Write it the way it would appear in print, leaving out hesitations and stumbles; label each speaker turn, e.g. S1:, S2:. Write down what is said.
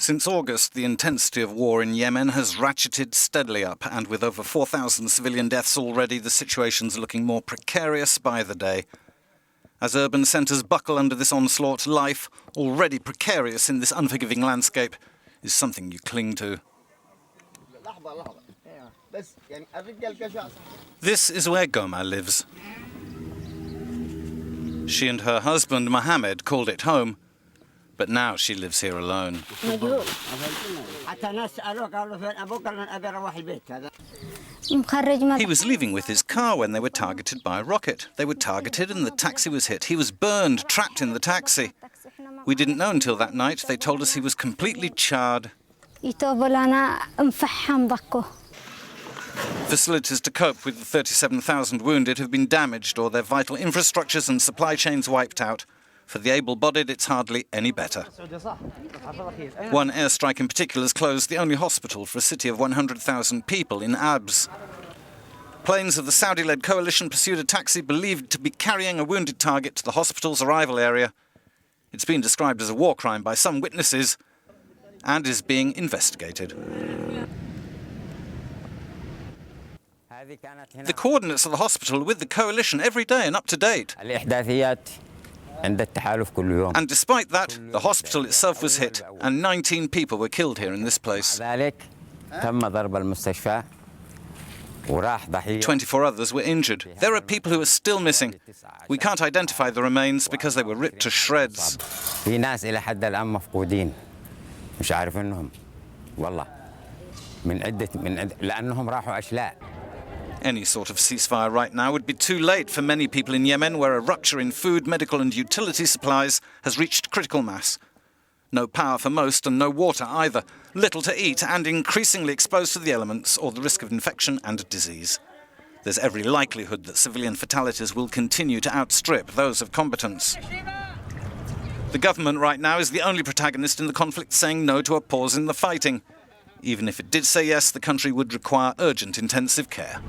S1: Since August, the intensity of war in Yemen has ratcheted steadily up, and with over 4,000 civilian deaths already, the situation's looking more precarious by the day. As urban centres buckle under this onslaught, life, already precarious in this unforgiving landscape, is something you cling to. This is where Goma lives. She and her husband, Mohammed, called it home. But now she lives here alone. He was leaving with his car when they were targeted by a rocket. They were targeted and the taxi was hit. He was burned, trapped in the taxi. We didn't know until that night. They told us he was completely charred. Facilities to cope with the 37,000 wounded have been damaged or their vital infrastructures and supply chains wiped out. For the able-bodied, it's hardly any better. One airstrike in particular has closed the only hospital for a city of 100,000 people in Abs. Planes of the Saudi-led coalition pursued a taxi believed to be carrying a wounded target to the hospital's arrival area. It's been described as a war crime by some witnesses and is being investigated. The coordinates of the hospital with the coalition every day and up to date. And despite that, the hospital itself was hit and 19 people were killed here in this place. 24 others were injured. There are people who are still missing. We can't identify the remains because they were ripped to shreds. Any sort of ceasefire right now would be too late for many people in Yemen, where a rupture in food, medical and utility supplies has reached critical mass. No power for most and no water either, little to eat and increasingly exposed to the elements or the risk of infection and disease. There's every likelihood that civilian fatalities will continue to outstrip those of combatants. The government right now is the only protagonist in the conflict saying no to a pause in the fighting. Even if it did say yes, the country would require urgent intensive care.